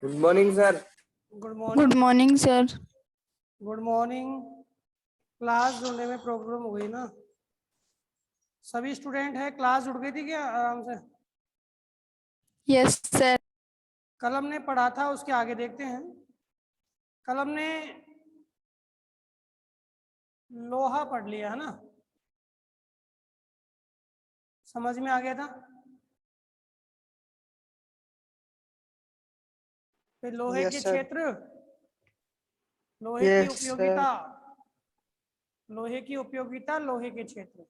Good morning sir. Good morning. Good morning sir. Good morning. Class जुड़ने में problem हो गई ना? सभी स्टूडेंट है, क्लास जुड़ गई थी क्या आराम से? Yes sir. कल हमने पढ़ा था, उसके आगे देखते हैं। कल हमने लोहा पढ़ लिया है ना? समझ में आ गया था? फिर लोहे के क्षेत्र, लोहे की उपयोगिता, लोहे की उपयोगिता, लोहे के क्षेत्र।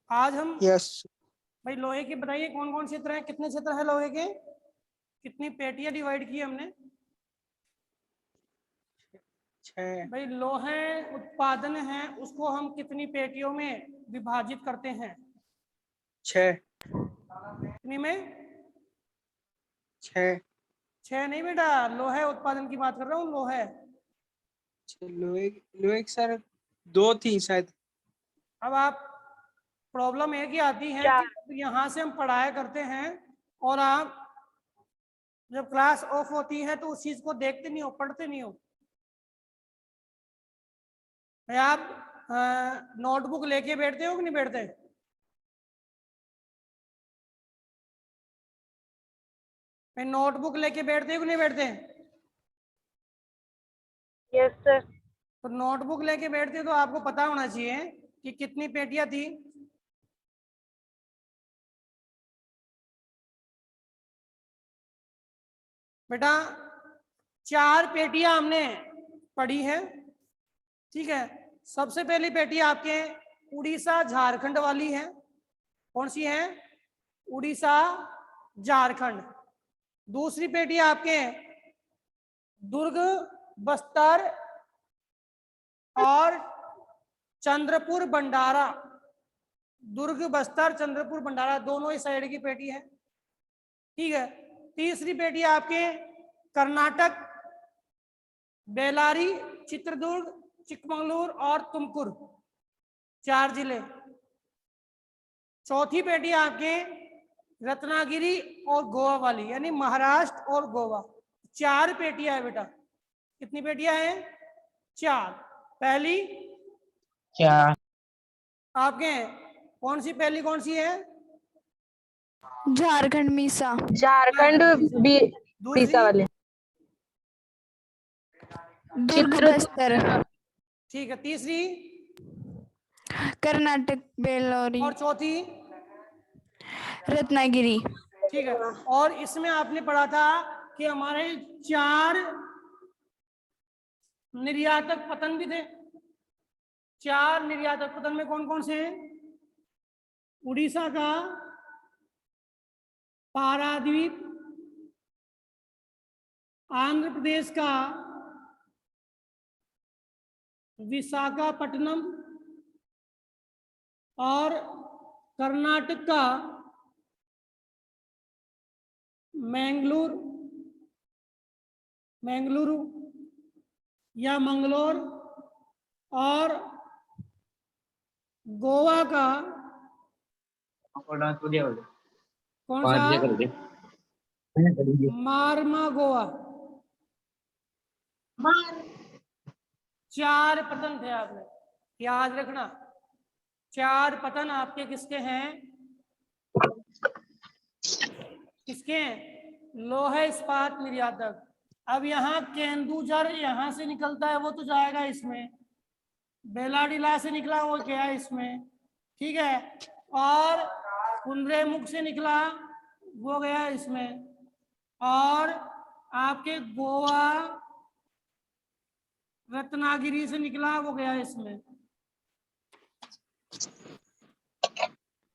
आज हम भाई लोहे के बताइए कौन कौन क्षेत्र हैं, कितने क्षेत्र है लोहे के, कितनी पेटियां डिवाइड की हमने? 6। भाई लोहे उत्पादन है, उसको हम कितनी पेटियों में विभाजित करते हैं? 6। कितनी में? 6। 6 नहीं बेटा, लोहे उत्पादन की बात कर रहा हूँ। लोहे लोहे लोहे की सर 2 थी शायद। अब आप प्रॉब्लम एक ही आती है कि यहाँ से हम पढ़ाया करते हैं और आप जब क्लास ऑफ होती है तो उस चीज को देखते नहीं हो, पढ़ते नहीं हो। भाई आप नोटबुक लेके बैठते हो कि नहीं बैठते? भाई नोटबुक लेके बैठते हो कि नहीं बैठते? Yes sir. तो नोटबुक लेके बैठते हो तो आपको पता होना चाहिए कि कितनी पेटियां थी। बेटा 4 पेटियां हमने पढ़ी है, ठीक है। सबसे पहली पेटी आपके उड़ीसा झारखंड वाली है। कौन सी है? उड़ीसा झारखंड। दूसरी पेटी आपके दुर्ग बस्तर और चंद्रपुर भंडारा। दुर्ग बस्तर चंद्रपुर भंडारा दोनों ही साइड की पेटी है, ठीक है। तीसरी पेटी आपके कर्नाटक, बेलारी, चित्रदुर्ग, चिकमंगलूर और तुमकुर, 4 जिले। चौथी पेटी आपके रत्नागिरी और गोवा वाली, यानी महाराष्ट्र और गोवा। 4 पेटियां है बेटा। कितनी पेटियां हैं? 4। पहली क्या आपके कौन सी, पहली कौन सी है? झारखंड मीसा। झारखंड दूसरी बीसा वाले। दुर्ग बस्तर। ठीक है। तीसरी कर्नाटक बेलोरी। और चौथी रत्नागिरी। ठीक है। और इसमें आपने पढ़ा था कि हमारे 4 निर्यातक पतन भी थे। 4 निर्यातक पतन में कौन कौन से हैं? उड़ीसा का पारादीप, आंध्र प्रदेश का विशाखापट्टनम और कर्नाटक का मैंगलुरु या मंगलोर और गोवा का कौन सा? मार्मा गोवा। 4 पतन थे, आपने याद रखना। 4 पतन आपके किसके हैं? किसके हैं? लोहे इस्पात निर्यातक। अब यहाँ केंदुझर यहाँ से निकलता है, वो तो जाएगा इसमें। बेलाडीला से निकला, वो गया इसमें, ठीक है। और कुंद्रेमुख से निकला, वो गया इसमें। और आपके गोवा रत्नागिरी से निकला, वो गया इसमें।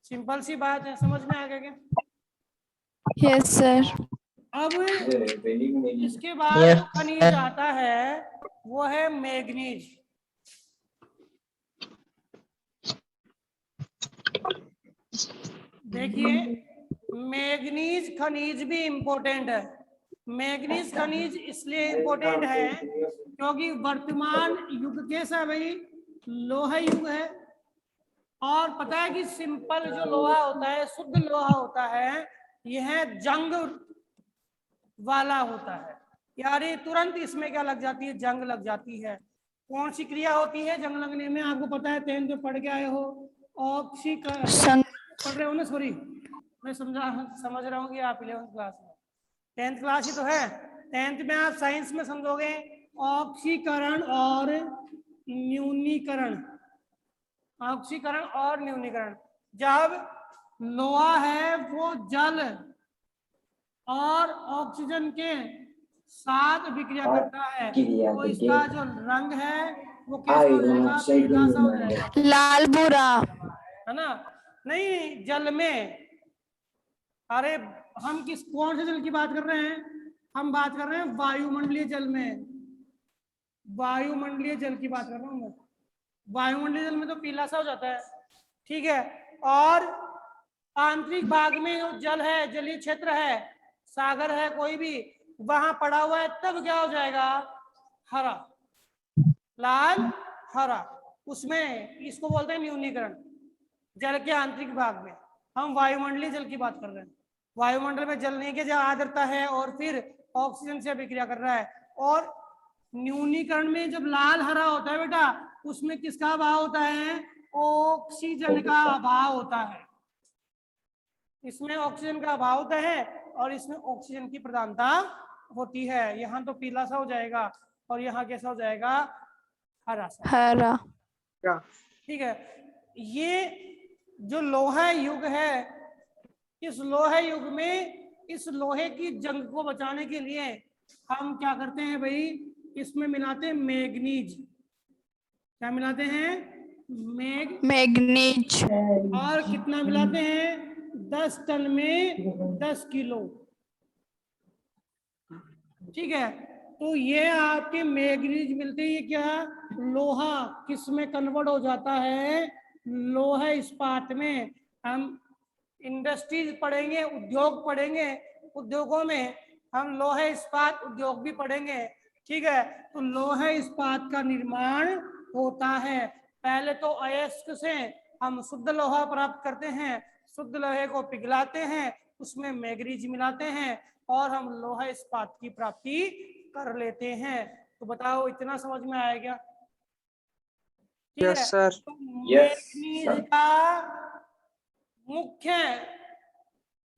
सिंपल सी बात है, समझ में आ गया क्या? Yes sir. अब इसके बाद जो खनिज आता है वो है मैग्नीज। देखिए मैग्नीज खनिज भी इंपॉर्टेंट है। मैग्नीज खनिज इसलिए इंपॉर्टेंट है क्योंकि वर्तमान युग कैसा भाई? लोहा युग है। और पता है कि सिंपल जो लोहा होता है, शुद्ध लोहा होता है, यह जंग वाला होता है। यार ये तुरंत इसमें क्या लग जाती है, जंग लग जाती है। कौन सी क्रिया होती है जंग लगने में, आपको पता है, 10th में पढ़ के आए हो। संग पढ़ रहे हो ना, सॉरी मैं समझ रहा हूँ कि आप 11th क्लास में, 10th क्लास ही तो है। 10th में आप साइंस में समझोगे ऑक्सीकरण और न्यूनीकरण। ऑक्सीकरण और न्यूनीकरण, जब लोहा है वो जल और ऑक्सीजन के साथ विक्रिया करता है, तो इसका जो रंग है वो कैसा हो जाएगा, पीला सा हो जाएगा, लाल भूरा। है ना। नहीं, जल में, अरे हम कौन से जल की बात कर रहे हैं, हम बात कर रहे हैं वायुमंडलीय जल में, वायुमंडलीय जल की बात कर रहा हूँ मैं। वायुमंडलीय जल में तो पीला सा हो जाता है, ठीक है। और आंतरिक भाग में जो जल है, जलीय क्षेत्र है, सागर है कोई भी, वहां पड़ा हुआ है, तब क्या हो जाएगा, हरा, लाल हरा। उसमें इसको बोलते हैं न्यूनीकरण, जल के आंतरिक भाग में। हम वायुमंडलीय जल की बात कर रहे हैं। वायुमंडल में जल नहीं के जो आर्द्रता है और फिर ऑक्सीजन से अभिक्रिया कर रहा है। और न्यूनीकरण में जब लाल हरा होता है बेटा, उसमें किसका अभाव होता है, ऑक्सीजन का अभाव होता है। इसमें ऑक्सीजन का अभाव होता है और इसमें ऑक्सीजन की प्रधानता होती है। यहाँ तो पीला सा हो जाएगा और यहाँ कैसा हो जाएगा, हरा सा। हरा। ठीक है। ये जो लोहा युग है, इस लोहे युग में इस लोहे की जंग को बचाने के लिए हम क्या करते हैं भाई, इसमें मिलाते हैं मैग्नीज। क्या मिलाते हैं, मैग्नीज। और कितना मिलाते हैं, 10 टन में 10 किलो। ठीक है। तो ये आपके मैग्नीज मिलते ही क्या, लोहा किस में कन्वर्ट हो जाता है, लोहा इस्पात में। हम इंडस्ट्रीज पढ़ेंगे, उद्योग पढ़ेंगे, उद्योगों में हम लोहे इस्पात उद्योग भी पढ़ेंगे। ठीक है। तो लोहे इस्पात का निर्माण होता है। पहले तो अयस्क से हम शुद्ध लोहा प्राप्त करते हैं, शुद्ध लोहे को पिघलाते हैं, उसमें मैग्नीज मिलाते हैं और हम लोहा इस्पात की प्राप्ति कर लेते हैं। तो बताओ, इतना समझ में आया क्या? ठीक है। Yes sir. तो मैग्नीज का मुख्य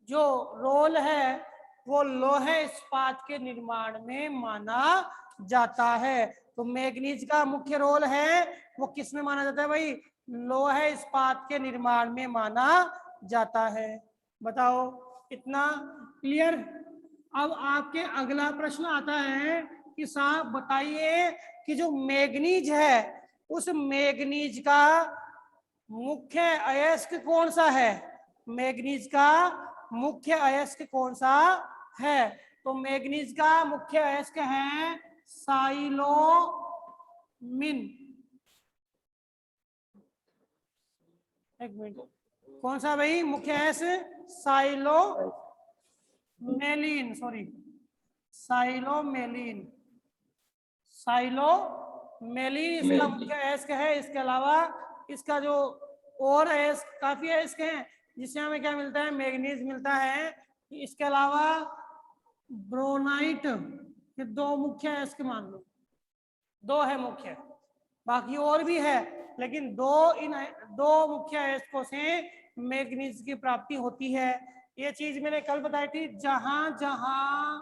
जो रोल है वो लोहे इस्पात के निर्माण में माना जाता है। तो मैग्नीज का मुख्य रोल है वो किस में माना जाता है भाई, लोहे इस्पात के निर्माण में माना जाता है। बताओ, इतना क्लियर? अब आपके अगला प्रश्न आता है कि साहब बताइए कि जो मैग्नीज है, उस मैग्नीज का मुख्य अयस्क कौन सा है, मैग्नीज का मुख्य अयस्क कौन सा है? तो मैग्नीज का मुख्य अयस्क है साइलोमिन। एक मिनट, कौन सा भाई मुख्य अयस्क, साइलोमेलिन, सॉरी साइलोमेलिन, साइलोमेलिन इसका मुख्य अयस्क है। इसके अलावा इसका जो और अयस्क, काफी अयस्क हैं जिससे हमें क्या मिलता है, मैग्नीज मिलता है। इसके अलावा ब्रोनाइट, ये दो मुख्य अयस्क मान लो, दो है मुख्य, बाकी और भी है लेकिन दो मुख्य अयस्कों से मैग्नीज की प्राप्ति होती है। ये चीज मैंने कल बताई थी, जहां जहां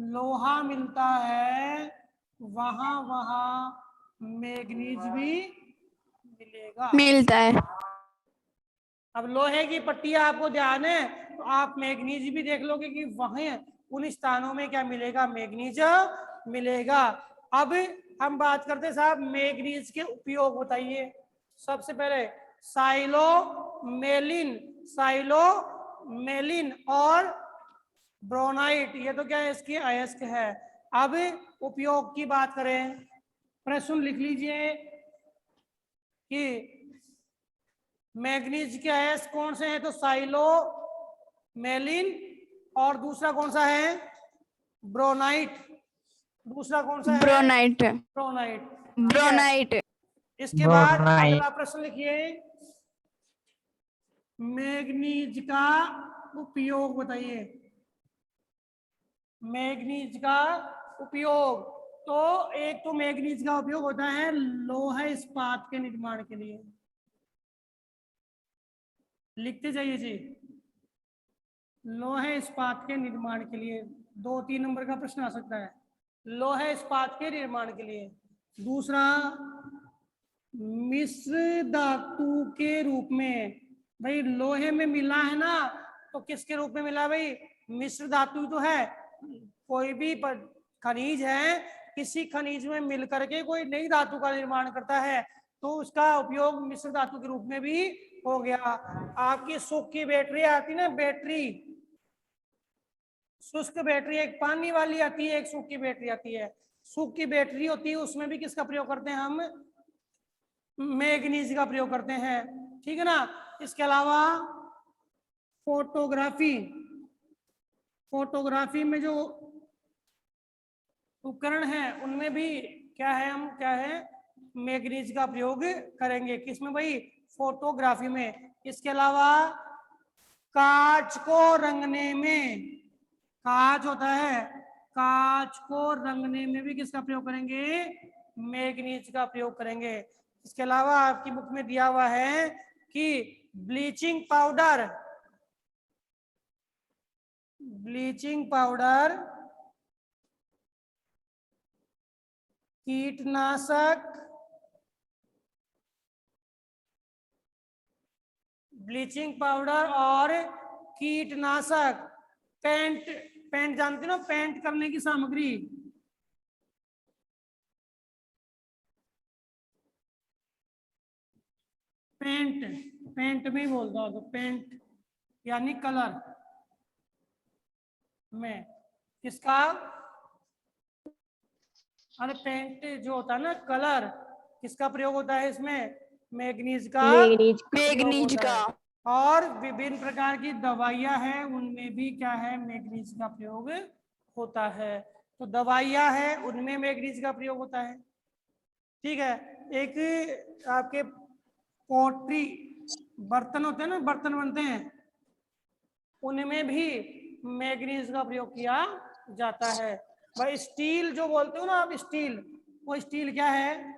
लोहा मिलता है वहां वहां मैग्नीज भी मिलेगा, मिलता है। अब लोहे की पट्टियां आपको ध्यान है तो आप मैग्नीज भी देख लोगे कि वहीं उन स्थानों में क्या मिलेगा, मैग्नीज मिलेगा। अब हम बात करते साहब मैग्नीज के उपयोग बताइए। सबसे पहले साइलोमेलिन, साइलोमेलिन और ब्रोनाइट, ये तो क्या है, इसकी अयस्क है। अब उपयोग की बात करें, प्रश्न लिख लीजिए कि मैग्नीज के अयस्क कौन से हैं, तो साइलोमेलिन और दूसरा कौन सा है, ब्रोनाइट। दूसरा कौन सा है, ब्रोनाइट। ब्रोनाइट। ब्रोनाइट। इसके बाद अगला प्रश्न लिखिए, मैग्नीज का उपयोग बताइए। मैग्नीज का उपयोग, तो एक तो मैग्नीज का उपयोग होता है लोहा इस्पात के निर्माण के लिए, लिखते जाइए जी, लोहे इस्पात के निर्माण के लिए 2-3 नंबर का प्रश्न आ सकता है, लोहे इस्पात के निर्माण के लिए। दूसरा, मिश्र धातु के रूप में, भाई लोहे में मिला है ना, तो किसके रूप में मिला भाई, मिश्र धातु तो है, कोई भी खनिज है, किसी खनिज में मिल करके कोई नई धातु का निर्माण करता है, तो उसका उपयोग मिश्र धातु के रूप में भी हो गया। आपकी सूखी बैटरी आती ना, बैटरी, शुष्क बैटरी एक पानी वाली आती है, एक सूखी बैटरी आती है। सूखी बैटरी होती है उसमें भी किसका प्रयोग करते हैं हम, मैग्नीज का प्रयोग करते हैं, ठीक है ना। इसके अलावा फोटोग्राफी, फोटोग्राफी में जो उपकरण है उनमें भी क्या है, हम क्या है, मैग्नीज का प्रयोग करेंगे, किसमें भाई, फोटोग्राफी में। इसके अलावा कांच को रंगने में, कांच होता है, कांच को रंगने में भी किसका प्रयोग करेंगे, मैग्नीज का प्रयोग करेंगे। इसके अलावा आपकी बुक में दिया हुआ है कि ब्लीचिंग पाउडर, ब्लीचिंग पाउडर कीटनाशक, ब्लीचिंग पाउडर और कीटनाशक, पेंट, पेंट जानते हो ना, पेंट करने की सामग्री, पेंट, पेंट में ही बोलता हूँ, तो पेंट यानी कलर में किसका, अरे पेंट जो होता है ना कलर, किसका प्रयोग होता है इसमें, मैग्नीज का मैग्नीज प्रयोग मैग्नीज होता का। है। और विभिन्न प्रकार की दवाइयां हैं उनमें भी क्या है, मैग्नीज का प्रयोग होता है। तो दवाइयां हैं उनमें मैग्नीज का प्रयोग होता है, ठीक है। एक आपके पोट्री बर्तन होते हैं ना, बर्तन बनते हैं, उनमें भी मैग्नीज का प्रयोग किया जाता है। भाई स्टील जो बोलते हो ना आप, स्टील, वो स्टील क्या है,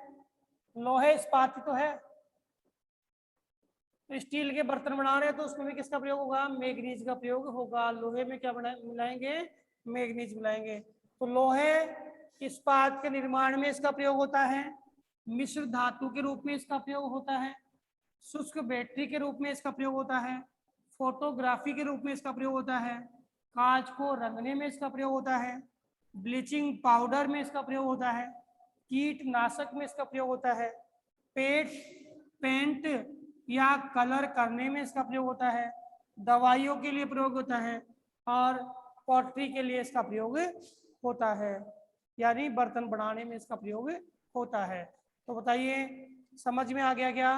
लोहे इस्पात तो है, तो स्टील के बर्तन बना रहे हैं तो उसमें भी किसका प्रयोग होगा, मैग्नीज का प्रयोग होगा। लोहे में क्या मिलाएंगे, मैग्नीज मिलाएंगे। तो लोहे इस्पात के निर्माण में इसका प्रयोग होता है, मिश्र धातु के रूप में इसका प्रयोग होता है, शुष्क बैटरी के रूप में इसका प्रयोग होता है, फोटोग्राफी के रूप में इसका प्रयोग होता है, कांच को रंगने में इसका प्रयोग होता है, ब्लीचिंग पाउडर में इसका प्रयोग होता है, कीटनाशक में इसका प्रयोग होता है, पेंट या कलर करने में इसका प्रयोग होता है, दवाइयों के लिए प्रयोग होता है, और पॉटरी के लिए इसका प्रयोग होता है, यानी बर्तन बनाने में इसका प्रयोग होता है। तो बताइए समझ में आ गया क्या?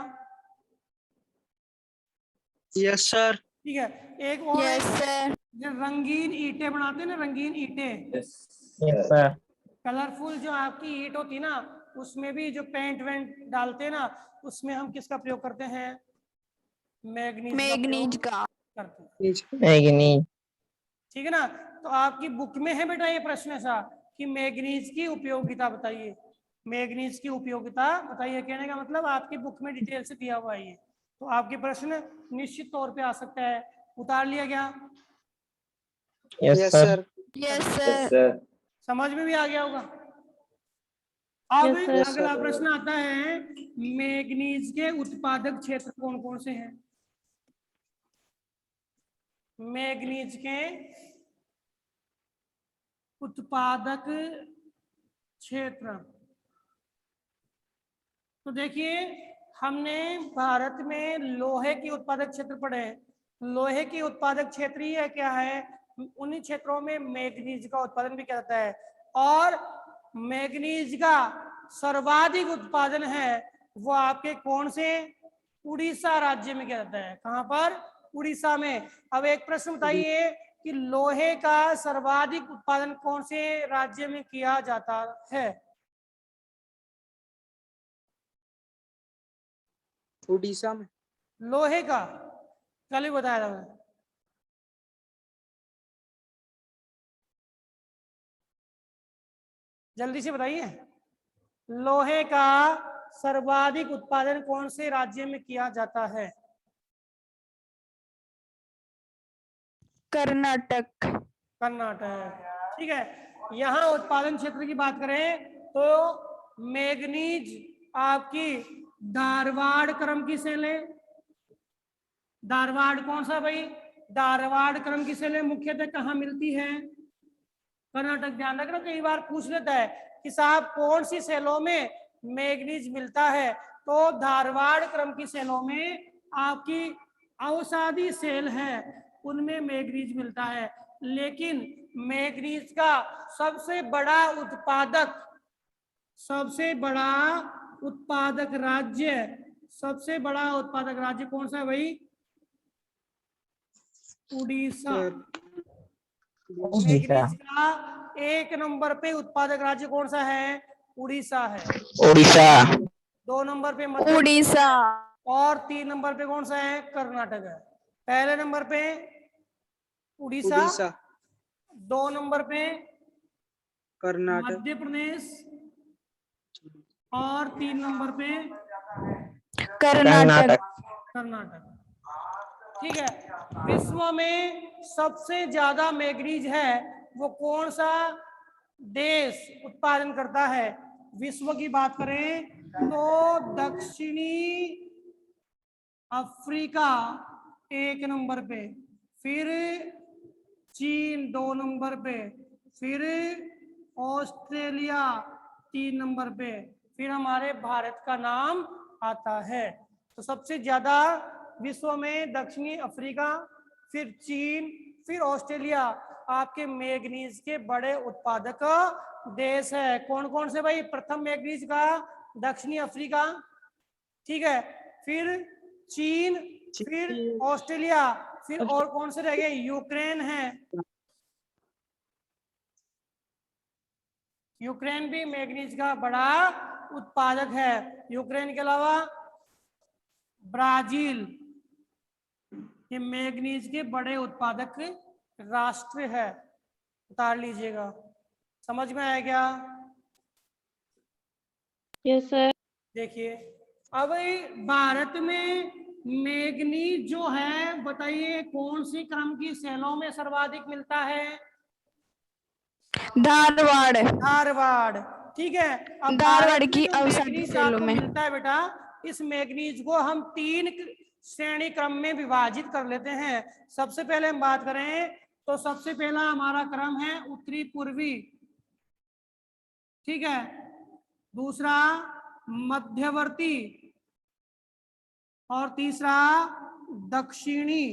Yes sir. ठीक है, एक और यस सर। जो रंगीन ईंटें बनाते हैं ना, रंगीन ईंटें, यस सर। कलरफुल जो आपकी ईंट होती है ना, उसमें भी जो पेंट वेंट डालते हैं ना, उसमें हम किसका प्रयोग करते हैं, मैग्नीज का मैग्नीज प्रयोग का। करते हैं, मैग्नीज। ठीक है ना। तो आपकी बुक में है बेटा ये प्रश्न ऐसा कि मैग्नीज की उपयोगिता बताइए, मैग्नीज की उपयोगिता बताइए, कहने का मतलब आपकी बुक में डिटेल से दिया हुआ है ये, तो आपके प्रश्न निश्चित तौर पे आ सकता है। उतार लिया गया? Yes yes sir. Sir. Yes sir. समझ में भी आ गया होगा। अब Yes, sir. अगला प्रश्न आता है, मैग्नीज के उत्पादक क्षेत्र कौन कौन से हैं? मैग्नीज के उत्पादक क्षेत्र, तो देखिए हमने भारत में लोहे की उत्पादक क्षेत्र पढ़े हैं। लोहे की उत्पादक क्षेत्र ही है क्या है, उन्हीं क्षेत्रों में मैग्नीज का उत्पादन भी किया जाता है, और मैग्नीज का सर्वाधिक उत्पादन है वो आपके कौन से, उड़ीसा राज्य में किया जाता है। कहां पर? उड़ीसा में। अब एक प्रश्न बताइए कि लोहे का सर्वाधिक उत्पादन कौन से राज्य में किया जाता है? उड़ीसा में। लोहे का कल ही बताया था मैंने। जल्दी से बताइए। लोहे का सर्वाधिक उत्पादन कौन से राज्य में किया जाता है? कर्नाटक। कर्नाटक। ठीक है, यहाँ उत्पादन क्षेत्र की बात करें तो मैग्नीज आपकी धारवाड़ क्रम की सेलें, धारवाड़ कौन सा भाई, धारवाड़ क्रम की सेलें मुख्यतः कहाँ मिलती है? कर्नाटक। ध्यान रखना, कई बार पूछ लेता है कि साहब कौन सी सेलों में मैग्नीज मिलता है, तो धारवाड़ क्रम की सेलों में आपकी अवसादी सेल है, उनमें मैग्नीज मिलता है। लेकिन मैग्नीज का सबसे बड़ा उत्पादक, सबसे बड़ा उत्पादक राज्य, सबसे बड़ा उत्पादक राज्य कौन सा है भाई? उड़ीसा। मैग्नीज का 1 नंबर पे उत्पादक राज्य कौन सा है? उड़ीसा है। उड़ीसा। 2 नंबर पे मध्य उड़ीसा। और 3 नंबर पे कौन सा है? कर्नाटक है। पहले नंबर पे उड़ीसा, उड़ीसा, 2 नंबर पे कर्नाटक, मध्य प्रदेश और 3 नंबर पे कर्नाटक। कर्नाटक। ठीक है, विश्व में सबसे ज्यादा मैग्नीज है वो कौन सा देश उत्पादन करता है? विश्व की बात करें तो दक्षिणी अफ्रीका 1 नंबर पे, फिर चीन 2 नंबर पे, फिर ऑस्ट्रेलिया 3 नंबर पे, फिर हमारे भारत का नाम आता है। तो सबसे ज्यादा विश्व में दक्षिणी अफ्रीका, फिर चीन, फिर ऑस्ट्रेलिया आपके मैग्नीज के बड़े उत्पादक देश है। कौन कौन से भाई? प्रथम मैग्नीज का दक्षिणी अफ्रीका, ठीक है, फिर चीन, फिर ऑस्ट्रेलिया, फिर और कौन से रह गए? यूक्रेन है, यूक्रेन भी मैग्नीज का बड़ा उत्पादक है। यूक्रेन के अलावा ब्राजील, ये मैग्नीज के बड़े उत्पादक राष्ट्र है। उतार लीजिएगा। समझ में आया क्या? Yes sir. देखिए, अब भारत में मैग्नीज जो है, बताइए कौन सी क्रम की सेलों में सर्वाधिक मिलता है? धारवाड़। धारवाड़। ठीक है, अब धारवाड़ भारत में की जो अवसादी मैग्नीज सेलों आपको में मिलता है बेटा, इस मैग्नीज को हम 3 श्रेणी क्रम में विभाजित कर लेते हैं। सबसे पहले हम बात करें तो सबसे पहला हमारा क्रम है उत्तरी पूर्वी, ठीक है, दूसरा मध्यवर्ती और तीसरा दक्षिणी।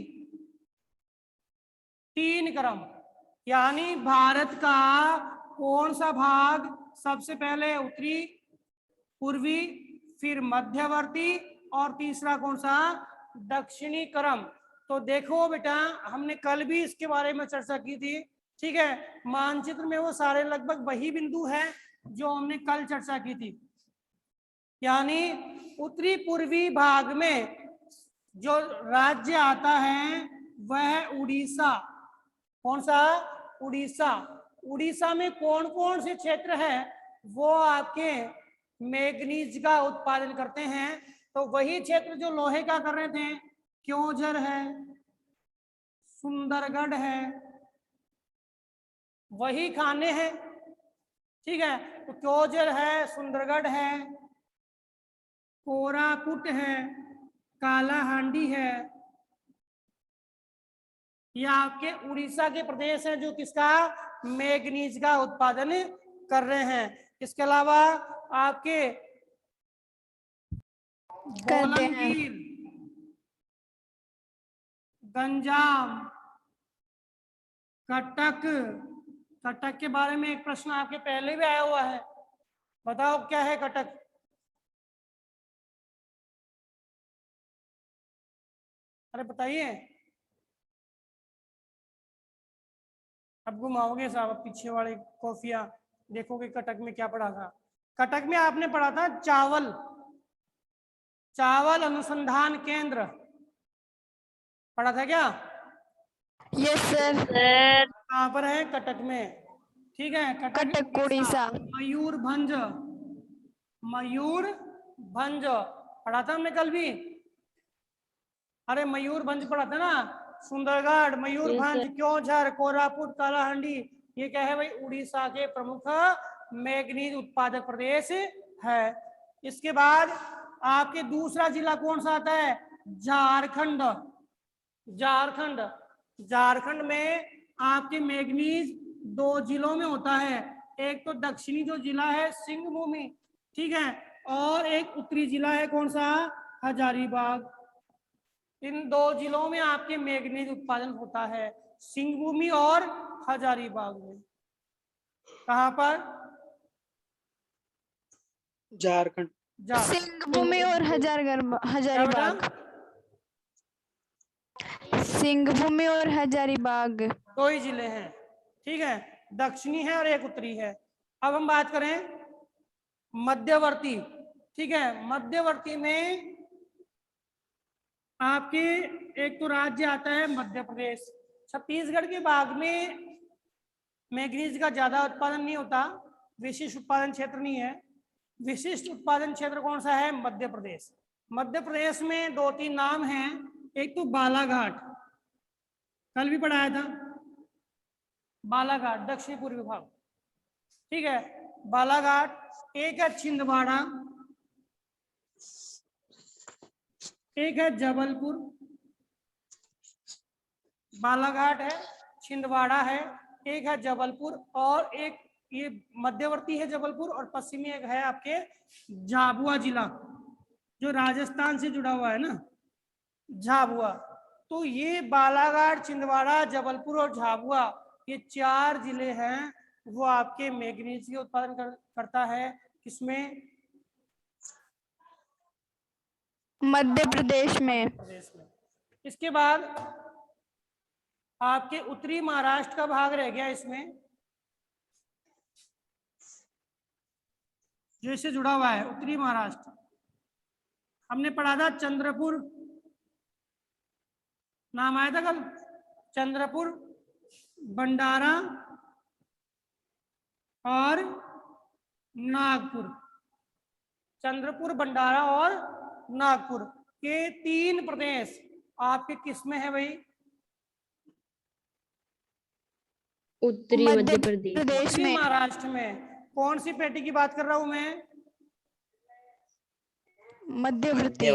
3 क्रम, यानी भारत का कौन सा भाग सबसे पहले उत्तरी पूर्वी, फिर मध्यवर्ती और तीसरा कौन सा? दक्षिणी क्रम। तो देखो बेटा, हमने कल भी इसके बारे में चर्चा की थी, ठीक है। मानचित्र में वो सारे लगभग वही बिंदु हैं जो हमने कल चर्चा की थी। यानी उत्तरी पूर्वी भाग में जो राज्य आता है वह उड़ीसा। कौन सा? उड़ीसा। उड़ीसा में कौन कौन से क्षेत्र है वो आपके मैग्नीज का उत्पादन करते हैं? तो वही क्षेत्र जो लोहे का कर रहे थे, क्योंझर है, सुंदरगढ़ है, वही खाने हैं, ठीक है। तो क्योंझर है, सुंदरगढ़ है, कोरापुट है, कालाहांडी है, ये आपके उड़ीसा के प्रदेश हैं जो किसका? मैग्नीज का उत्पादन कर रहे हैं। इसके अलावा आपके करते हैं। बोलंगीर, गंजाम, कटक। कटक के बारे में एक प्रश्न आपके पहले भी आया हुआ है, बताओ क्या है कटक? अरे बताइए। अब घुमाओगे साहब पीछे वाले कॉफिया, देखोगे कटक में क्या पढ़ा था। कटक में आपने पढ़ा था चावल, चावल अनुसंधान केंद्र पढ़ा था क्या? Yes sir. सर कहाँ पर है? कटक में, ठीक है, कटक उड़ीसा। मयूरभंज, मयूरभंज पढ़ा था हमने कल भी। अरे मयूरभंज पढ़ा था ना, सुंदरगढ़, मयूरभंज, क्योंझर, कोरापुट, कालाहांडी, ये क्या है भाई, उड़ीसा के प्रमुख मैग्नीज उत्पादक प्रदेश है। इसके बाद आपके दूसरा जिला कौन सा आता है, झारखंड। झारखंड, झारखंड में आपके मैग्नीज 2 जिलों में होता है, एक तो दक्षिणी जो जिला है सिंहभूमि, ठीक है, और एक उत्तरी जिला है कौन सा, हजारीबाग। इन 2 जिलों में आपके मैग्नीज उत्पादन होता है, सिंहभूमि और हजारीबाग में। कहां पर, झारखंड। सिंहभूमि और हजारीबाग। सिंहभूमि और हजारीबाग 2 ही जिले हैं, ठीक है, दक्षिणी है और एक उत्तरी है। अब हम बात करें मध्यवर्ती, ठीक है, मध्यवर्ती में आपके एक तो राज्य आता है मध्य प्रदेश। छत्तीसगढ़ के भाग में मैग्नीज का ज्यादा उत्पादन नहीं होता, विशिष्ट उत्पादन क्षेत्र नहीं है। विशिष्ट उत्पादन क्षेत्र कौन सा है, मध्य प्रदेश। मध्य प्रदेश में 2-3 नाम हैं, एक तो बालाघाट, कल भी पढ़ाया था, बालाघाट दक्षिण पूर्वी भाग, ठीक है, बालाघाट। एक है छिंदवाड़ा, एक है जबलपुर, बालाघाट है, छिंदवाड़ा है, एक है जबलपुर, और एक ये मध्यवर्ती है जबलपुर, और पश्चिमी एक है आपके झाबुआ जिला, जो राजस्थान से जुड़ा हुआ है ना, झाबुआ। तो ये बालाघाट, छिंदवाड़ा, जबलपुर और झाबुआ, ये 4 जिले हैं, वो आपके मैग्नीज के उत्पादन करता है। किसमें, मध्य प्रदेश में। प्रदेश में। इसके बाद आपके उत्तरी महाराष्ट्र का भाग रह गया इसमें, जो इससे जुड़ा हुआ है उत्तरी महाराष्ट्र। हमने पढ़ा था चंद्रपुर, नाम आया था कल, चंद्रपुर, भंडारा और नागपुर। चंद्रपुर, भंडारा और नागपुर के 3 प्रदेश आपके किस में है भाई, उत्तरी मध्य प्रदेश। प्रदेश में। महाराष्ट्र में। कौन सी पेटी की बात कर रहा हूं मैं, मध्यवर्ती।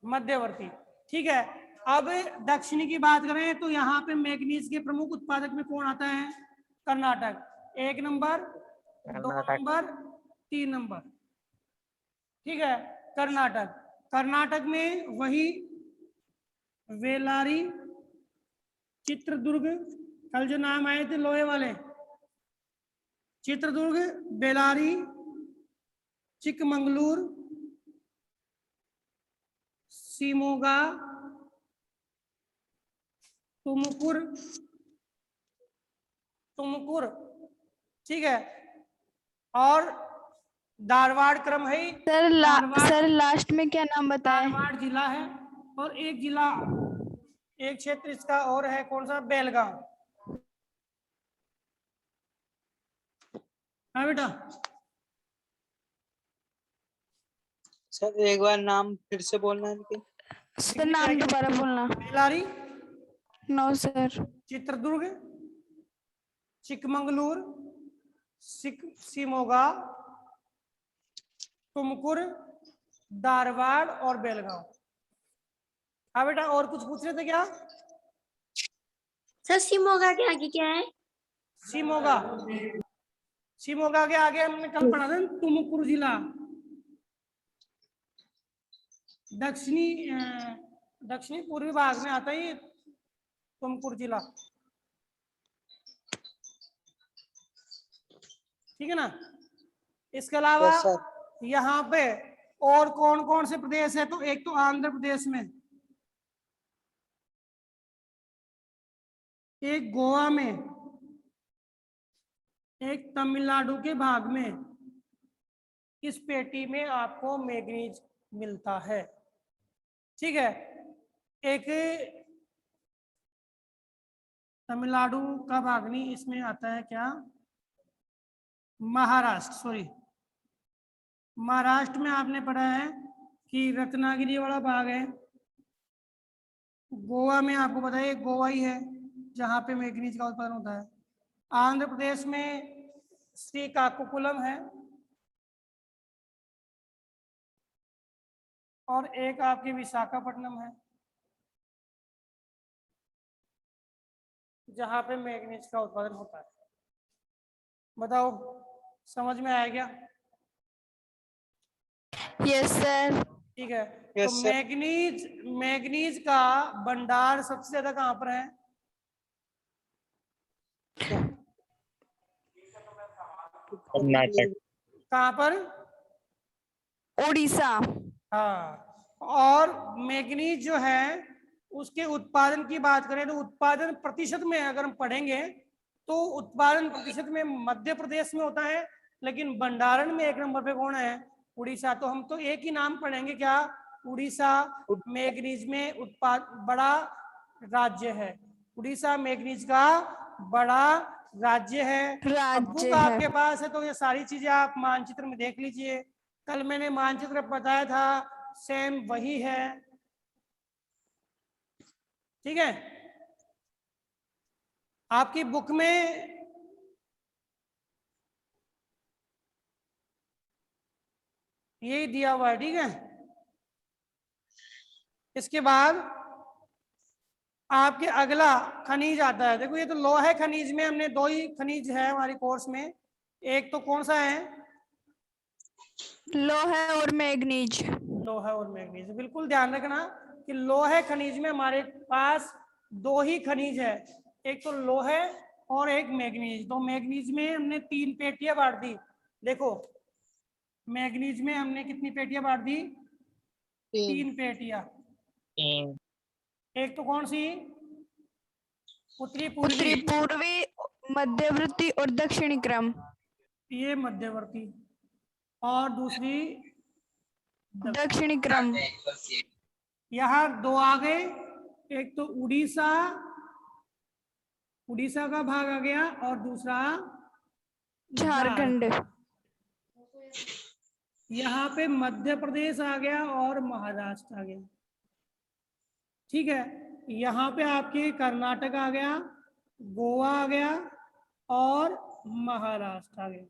मध्यवर्ती, ठीक है। अब दक्षिणी की बात करें तो यहाँ पे मैग्नीज के प्रमुख उत्पादक में कौन आता है, कर्नाटक, 1 नंबर, 2 नंबर, 3 नंबर, ठीक है, कर्नाटक। कर्नाटक में वही वेलारी, चित्रदुर्ग, कल जो नाम आए थे लोहे वाले, चित्रदुर्ग, बेलारी, चिकमंगलूर, शिमोगा, तुमकुर, ठीक है, और धारवाड़ क्रम है। सर लास्ट में क्या नाम बताया, धारवाड़ जिला है, और एक जिला, एक क्षेत्र इसका और है, कौन सा, बेलगांव। हाँ बेटा, सर एक बार नाम फिर से बोलना है इनके। सर नाम दोबारा बोलना। Bellary, no sir. चित्रदुर्ग, चिकमंगलूर, शिमोगा, तुमकुर, धारवाड़ और बेलगांव। हाँ बेटा, और कुछ पूछ रहे थे क्या? सर शिमोगा के आगे क्या है? शिमोगा, शिमोगा के आगे हमने कल पढ़ा था तुमकुर जिला, दक्षिणी पूर्वी भाग में आता है तुमकुर जिला, ठीक है ना। इसके अलावा यहाँ पे और कौन कौन से प्रदेश है, तो एक तो आंध्र प्रदेश में, एक गोवा में, एक तमिलनाडु के भाग में, इस पेटी में आपको मैग्नीज मिलता है, ठीक है। एक तमिलनाडु का भाग नहीं, इसमें आता है क्या, महाराष्ट्र, सॉरी, महाराष्ट्र में आपने पढ़ा है कि रत्नागिरी वाला भाग है। गोवा में आपको पता है गोवा ही है जहाँ पे मैग्नीज का उत्पादन होता है। आंध्र प्रदेश में श्रीकाकुलम है, और एक आपके विशाखापट्टनम है जहाँ पे मैग्नीज का उत्पादन होता है। बताओ, समझ में आया क्या? Yes sir. ठीक है। Yes, तो sir. मैग्नीज का भंडार सबसे ज्यादा कहाँ पर है? कर्नाटक। कहाँ पर? उड़ीसा। हाँ। और मैग्नीज जो है उसके उत्पादन की बात करें तो उत्पादन प्रतिशत में अगर हम पढ़ेंगे तो उत्पादन प्रतिशत में मध्य प्रदेश में होता है, लेकिन भंडारण में एक नंबर पे कौन है? उड़ीसा। तो हम तो एक ही नाम पढ़ेंगे, क्या? उड़ीसा मैग्नीज में उत्पाद बड़ा राज्य है। उड़ीसा मैग्नीज का बड़ा राज्य है। अब बुक राज्य है। आपके पास है तो ये सारी चीजें आप मानचित्र में देख लीजिए। कल मैंने मानचित्र बताया था, सेम वही है। ठीक है, आपकी बुक में यही दिया हुआ है। ठीक है, इसके बाद आपके अगला खनिज आता है। देखो ये तो लोहे खनिज में हमने दो ही खनिज है हमारे कोर्स में। एक तो कौन सा है? लोहा और मैग्नीज। लोहा और मैग्नीज। बिल्कुल ध्यान रखना कि लोहे खनिज में हमारे पास दो ही खनिज है, एक तो लोहे और एक मैग्नीज। तो मैग्नीज में हमने 3 पेटियां बांट दी। देखो, मैग्नीज में हमने कितनी पेटियां बांट दी? 3 पेटियां। 3। एक तो कौन सी? उत्तरी उत्तरी पूर्वी, पूर्वी, मध्यवर्ती और दक्षिणी क्रम। ये मध्यवर्ती। और दूसरी दक्षिणी क्रम। यहाँ 2 आ गए। एक तो उड़ीसा, उड़ीसा का भाग आ गया, और दूसरा झारखंड। यहाँ पे मध्य प्रदेश आ गया और महाराष्ट्र आ गया। ठीक है, यहाँ पे आपके कर्नाटक आ गया, गोवा आ गया और महाराष्ट्र आ गया।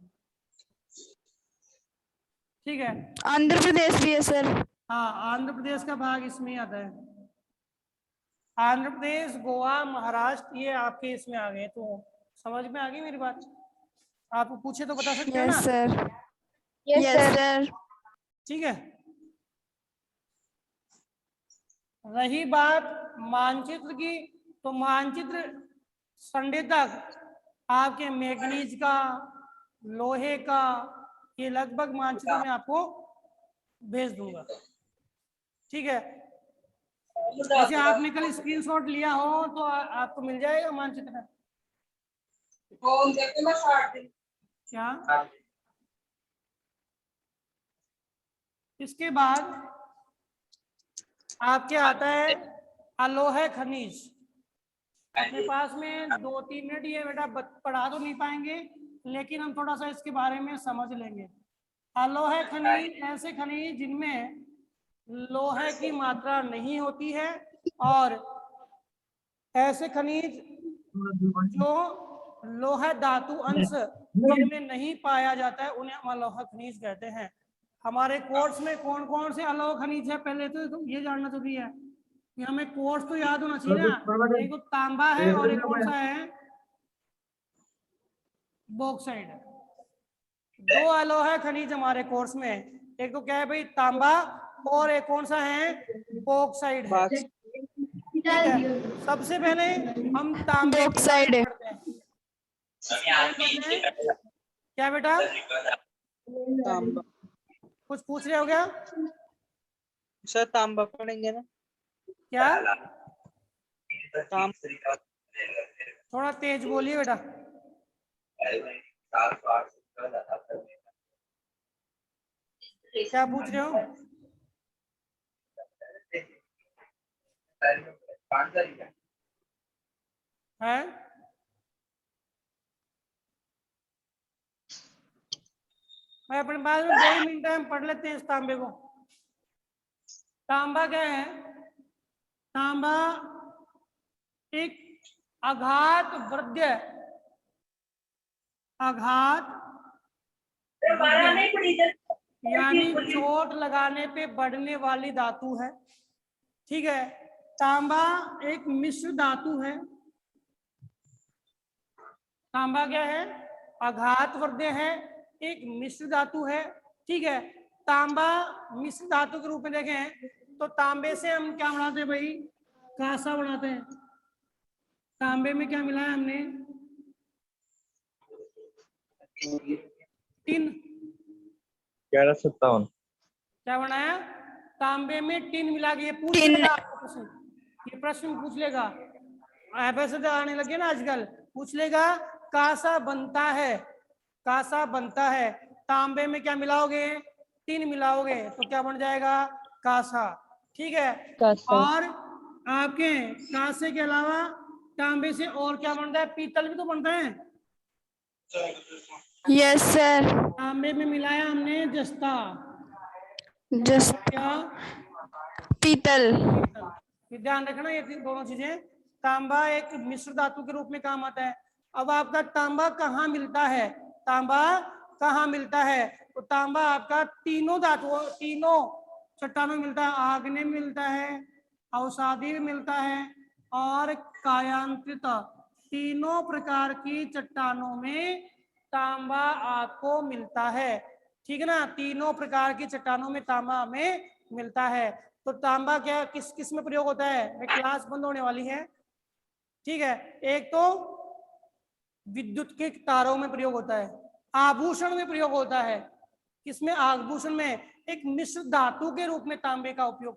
ठीक है, आंध्र प्रदेश भी है सर। हाँ, आंध्र प्रदेश का भाग इसमें आता है। आंध्र प्रदेश, गोवा, महाराष्ट्र ये आपके इसमें आ गए। तो समझ में आ गई मेरी बात? आप पूछे तो बता सकते हो यस ना? Sir. Yes yes sir. Sir. ठीक है, रही बात मानचित्र की, तो मानचित्र संडे तक आपके मैग्नीज का, लोहे का, ये लगभग मानचित्र में आपको भेज दूंगा। ठीक है, वैसे आपने कल स्क्रीनशॉट लिया हो तो आपको मिल जाएगा मानचित्र। क्या? इसके बाद आपके आता है अलोह खनिज। अपने पास में 2-3 मिनट ये बेटा पढ़ा तो नहीं पाएंगे, लेकिन हम थोड़ा सा इसके बारे में समझ लेंगे। अलोह खनिज ऐसे खनिज जिनमें लोहे की मात्रा नहीं होती है, और ऐसे खनिज जो लोहा धातु अंश जिनमें नहीं पाया जाता है उन्हें हम अलोह खनिज कहते हैं। हमारे कोर्स में कौन कौन से अलोह खनिज है पहले तो ये जानना जरूरी है कि हमें कोर्स तो याद होना चाहिए ना। एक तो तांबा है और एक कौन सा है? बॉक्साइट है। 2 अलोह खनिज हमारे कोर्स में, एक तो क्या है भाई? तांबा, और एक कौन सा है? बॉक्साइट है। ठीक है, सबसे पहले हम तांबे की बॉक्साइट है। पढ़ते हैं। क्या बेटा? तांबा। कुछ पूछ रहे हो क्या? सर तांबा पढ़ेंगे ना? क्या? तांबा। थोड़ा तेज बोलिए बेटा। क्या पूछ रहे हो? हैं? मैं अपने पास में 2 ही मिनट है, हम पढ़ लेते हैं इस तांबे को। तांबा क्या है? तांबा एक आघात वर्ध्य, आघात यानी चोट लगाने पे बढ़ने वाली धातु है। ठीक है, तांबा एक मिश्र धातु है। तांबा क्या है? आघात वर्ध्य है, एक मिश्र धातु है। ठीक है, तांबा मिश्र धातु के रूप में देखें तो तांबे से हम क्या बनाते हैं भाई? कांसा बनाते हैं। तांबे में क्या मिलाया हमने? टिन। 1157। क्या बनाया? तांबे में टिन मिला के। ये पूछ टिन। लेगा आपको प्रश्न, ये प्रश्न पूछ लेगा। ऐसे तो आने लगे ना आजकल, पूछ लेगा कांसा बनता है, कांसा बनता है। तांबे में क्या मिलाओगे? टिन मिलाओगे तो क्या बन जाएगा? कांसा। ठीक है, और आपके कांसे के अलावा तांबे से और क्या बनता है? पीतल भी तो बनता है। Yes sir. तांबे में मिलाया हमने जस्ता, जस्ट क्या? पीतल। ये ध्यान रखना, ये दोनों चीजें। तांबा एक मिश्र धातु के रूप में काम आता है। अब आपका तांबा कहाँ मिलता है? तांबा कहाँ मिलता है? तो तांबा आपका तीनों धातुओं, तीनों चट्टानों में मिलता है। आग्नेय में मिलता है, अवसादी में मिलता है और कायांत्रित, तीनों प्रकार की चट्टानों में तांबा आपको मिलता है। ठीक है ना, तीनों प्रकार की चट्टानों में तांबा हमें मिलता है। तो तांबा क्या किस किस में प्रयोग होता है? मैं क्लास बंद होने वाली है। ठीक है, एक तो विद्युत के तारों में प्रयोग होता है, आभूषण में प्रयोग होता है। किसमें? आभूषण में। एक मिश्र धातु के रूप में तांबे का उपयोग